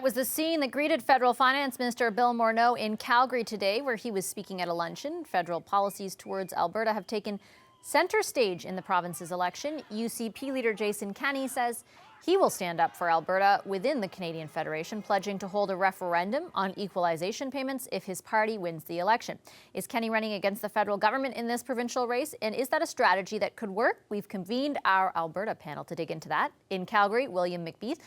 That was the scene that greeted Federal Finance Minister Bill Morneau in Calgary today, where he was speaking at a luncheon. Federal policies towards Alberta have taken center stage in the province's election. UCP leader Jason Kenney says he will stand up for Alberta within the Canadian Federation, pledging to hold a referendum on equalization payments if his party wins the election. Is Kenney running against the federal government in this provincial race? And is that a strategy that could work? We've convened our Alberta panel to dig into that. In Calgary, William Macbeth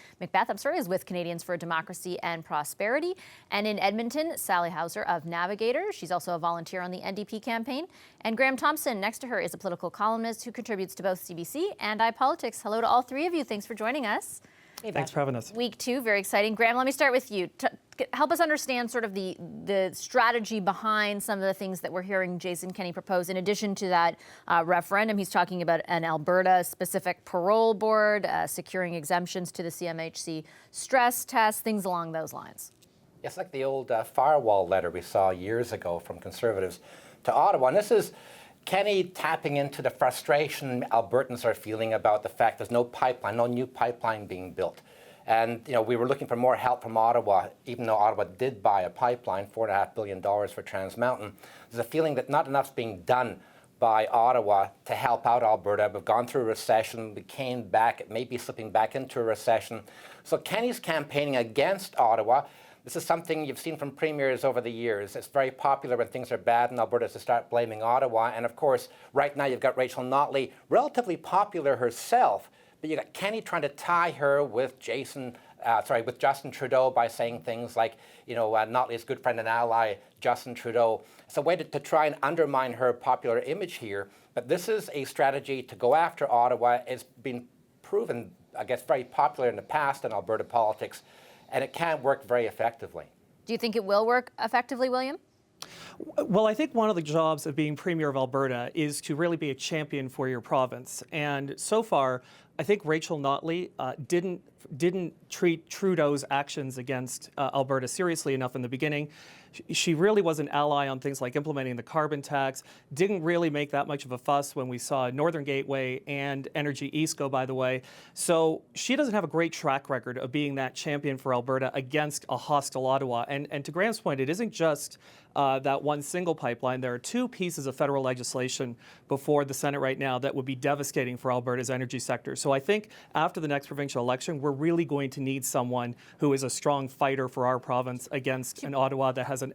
is with Canadians for Democracy and Prosperity. And in Edmonton, Sally Hauser of Navigator. She's also a volunteer on the NDP campaign. And Graham Thompson, next to her, is a political columnist who contributes to both CBC and iPolitics. Hello to all three of you. Thanks for joining us. Hey, thanks for having us. Week 2, very exciting. Graham, let me start with you. Help us understand sort of the strategy behind some of the things that we're hearing Jason Kenney propose. In addition to that referendum, he's talking about an Alberta-specific parole board, securing exemptions to the CMHC stress test, things along those lines. It's like the old firewall letter we saw years ago from Conservatives to Ottawa. And this is Kenney tapping into the frustration Albertans are feeling about the fact there's no pipeline, no new pipeline being built. And, you know, we were looking for more help from Ottawa, even though Ottawa did buy a pipeline, $4.5 billion for Trans Mountain. There's a feeling that not enough's being done by Ottawa to help out Alberta. We've gone through a recession. We came back, it may be slipping back into a recession. So Kenney's campaigning against Ottawa. This is something you've seen from premiers over the years. It's very popular when things are bad in Alberta to start blaming Ottawa. And of course, right now you've got Rachel Notley, relatively popular herself, but you've got Kenney trying to tie her with Justin Trudeau by saying things like, you know, Notley's good friend and ally, Justin Trudeau. It's a way to try and undermine her popular image here. But this is a strategy to go after Ottawa. It's been proven, I guess, very popular in the past in Alberta politics, and it can work very effectively. Do you think it will work effectively, William? Well, I think one of the jobs of being Premier of Alberta is to really be a champion for your province. And so far, I think Rachel Notley didn't treat Trudeau's actions against Alberta seriously enough in the beginning. She really was an ally on things like implementing the carbon tax, didn't really make that much of a fuss when we saw Northern Gateway and Energy East go by the way. So she doesn't have a great track record of being that champion for Alberta against a hostile Ottawa. And to Graham's point, it isn't just that one single pipeline. There are 2 pieces of federal legislation before the Senate right now that would be devastating for Alberta's energy sector. So I think after the next provincial election, we're really going to need someone who is a strong fighter for our province against an Ottawa that has an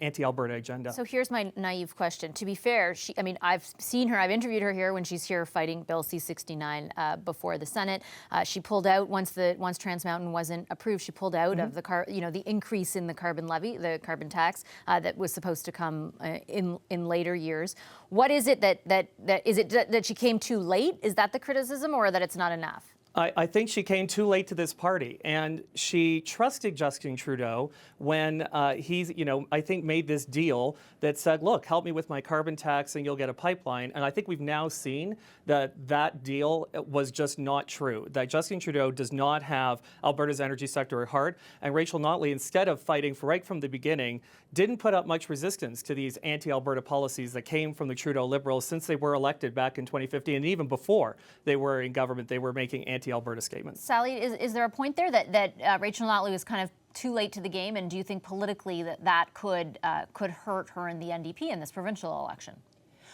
anti-Alberta agenda. So here's my naive question. To be fair, I've seen her, I've interviewed her here when she's here fighting Bill C-69 before the Senate. She pulled out once Trans Mountain wasn't approved. She pulled out of the increase in the carbon levy, the carbon tax that was supposed to come in later years. What is it that she came too late? Is that the criticism, or that it's not enough? I think she came too late to this party, and she trusted Justin Trudeau when he's, I think made this deal that said, look, help me with my carbon tax and you'll get a pipeline. And I think we've now seen that that deal was just not true, that Justin Trudeau does not have Alberta's energy sector at heart. And Rachel Notley, instead of fighting for right from the beginning, didn't put up much resistance to these anti-Alberta policies that came from the Trudeau Liberals since they were elected back in 2015. And even before they were in government, they were making anti-Alberta statements. Sally, is there a point there that Rachel Notley was kind of too late to the game? And do you think politically that could hurt her in the NDP in this provincial election?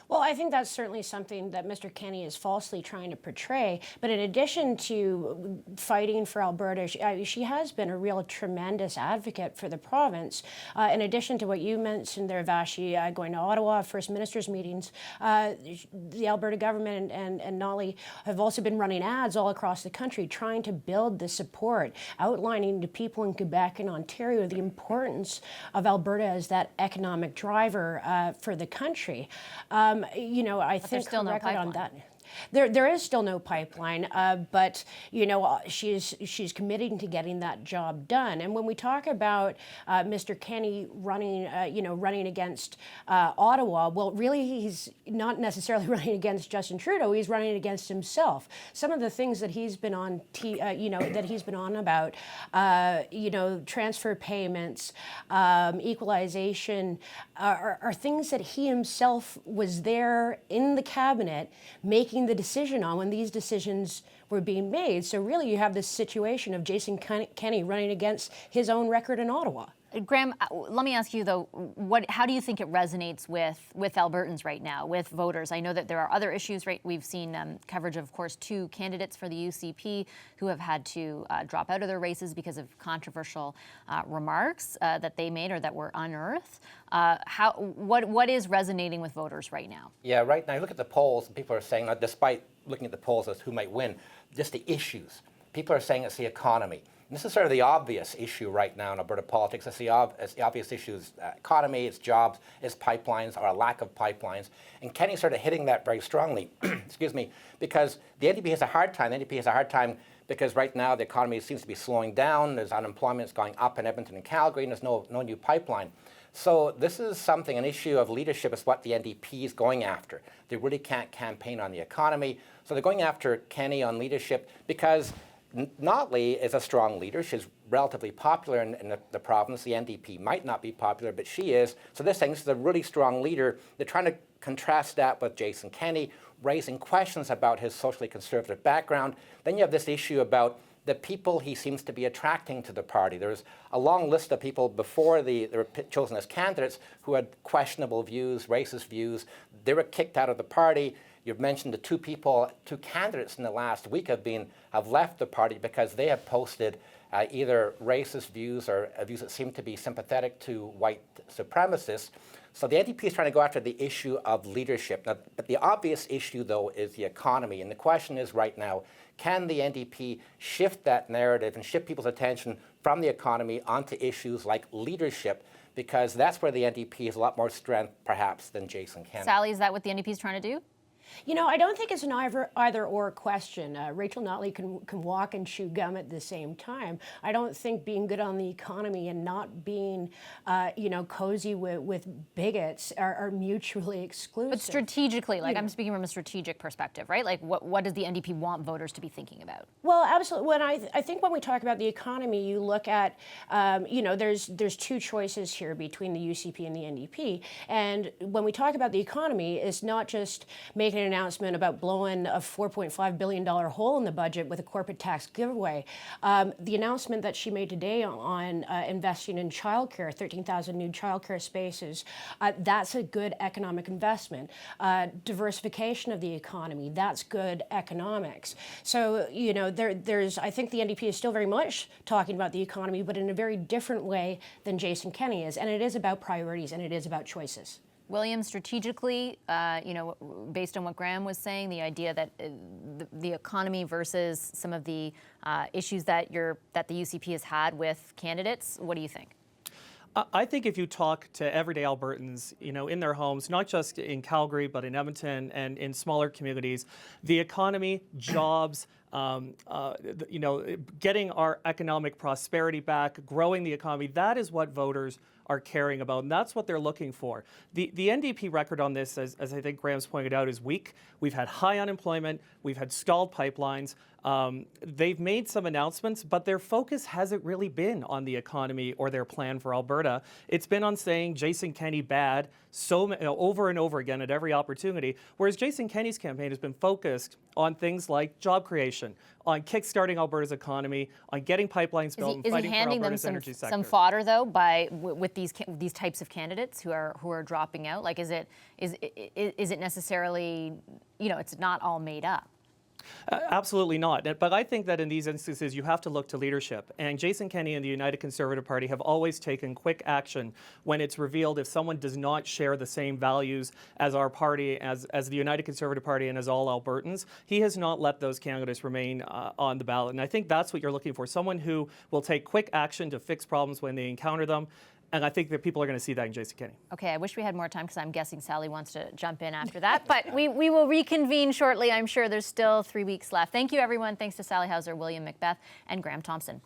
Well, I think that's certainly something that Mr. Kenney is falsely trying to portray. But in addition to fighting for Alberta, she has been a real tremendous advocate for the province. In addition to what you mentioned there, Vashi, going to Ottawa, First Ministers meetings, the Alberta government and Notley have also been running ads all across the country trying to build the support, outlining to people in Quebec and Ontario the importance of Alberta as that economic driver for the country. I think her record on that. There is still no pipeline, but she's committing to getting that job done. And when we talk about Mr. Kenney running against Ottawa, well, really he's not necessarily running against Justin Trudeau. He's running against himself. Some of the things that he's been on, about, transfer payments, equalization, are things that he himself was there in the cabinet making making the decision on when these decisions were being made. So really you have this situation of Jason Kenney running against his own record in Ottawa. Graham, let me ask you though, how do you think it resonates with Albertans right now, with voters? I know that there are other issues, right? We've seen coverage of course, 2 candidates for the UCP who have had to drop out of their races because of controversial remarks that they made or that were unearthed. What is resonating with voters right now? Yeah, right now, you look at the polls, and people are saying, despite looking at the polls as who might win, just the issues. People are saying it's the economy. And this is sort of the obvious issue right now in Alberta politics. It's the obvious issues: economy, it's jobs, it's pipelines, or a lack of pipelines. And Kenney's sort of hitting that very strongly, excuse me, because the NDP has a hard time. The NDP has a hard time because right now the economy seems to be slowing down. There's unemployment is going up in Edmonton and Calgary, and there's no new pipeline. So this is an issue of leadership is what the NDP is going after. They really can't campaign on the economy. So they're going after Kenney on leadership because Notley is a strong leader. She's relatively popular in the province. The NDP might not be popular, but she is. So this is a really strong leader. They're trying to contrast that with Jason Kenney, raising questions about his socially conservative background. Then you have this issue about the people he seems to be attracting to the party. There's a long list of people before they were chosen as candidates who had questionable views, racist views. They were kicked out of the party. You've mentioned the 2 candidates in the last week have left the party because they have posted either racist views or views that seem to be sympathetic to white supremacists. So the NDP is trying to go after the issue of leadership. Now, but the obvious issue, though, is the economy. And the question is right now, can the NDP shift that narrative and shift people's attention from the economy onto issues like leadership? Because that's where the NDP has a lot more strength, perhaps, than Jason Kenney. Sally, is that what the NDP is trying to do? You know, I don't think it's an either-or question. Rachel Notley can walk and chew gum at the same time. I don't think being good on the economy and not being, cozy with bigots are mutually exclusive. But strategically, I'm speaking from a strategic perspective, right? Like, what does the NDP want voters to be thinking about? Well, absolutely. I think when we talk about the economy, you look at, there's 2 choices here between the UCP and the NDP. And when we talk about the economy, it's not just making an announcement about blowing a $4.5 billion hole in the budget with a corporate tax giveaway. The announcement that she made today on investing in childcare, 13,000 new childcare spaces, that's a good economic investment. Diversification of the economy, that's good economics. So, I think the NDP is still very much talking about the economy, but in a very different way than Jason Kenney is. And it is about priorities and it is about choices. William, strategically, based on what Graham was saying, the idea that the economy versus some of the issues that the UCP has had with candidates, what do you think? I think if you talk to everyday Albertans, in their homes, not just in Calgary, but in Edmonton and in smaller communities, the economy, jobs, getting our economic prosperity back, growing the economy, that is what voters are caring about, and that's what they're looking for. The NDP record on this, as I think Graham's pointed out, is weak. We've had high unemployment. We've had stalled pipelines. They've made some announcements, but their focus hasn't really been on the economy or their plan for Alberta. It's been on saying Jason Kenney bad over and over again at every opportunity, whereas Jason Kenney's campaign has been focused on things like job creation, on kickstarting Alberta's economy, on getting pipelines built, and fighting for Alberta's energy sector. Some fodder though with these types of candidates who are dropping out? Like, is it necessarily, it's not all made up? Absolutely not. But I think that in these instances, you have to look to leadership. And Jason Kenney and the United Conservative Party have always taken quick action when it's revealed if someone does not share the same values as our party, as the United Conservative Party, and as all Albertans. He has not let those candidates remain on the ballot. And I think that's what you're looking for, someone who will take quick action to fix problems when they encounter them. And I think that people are going to see that in Jason Kenney. Okay, I wish we had more time because I'm guessing Sally wants to jump in after that. But we will reconvene shortly. I'm sure there's still 3 weeks left. Thank you, everyone. Thanks to Sally Hauser, William Macbeth, and Graham Thompson.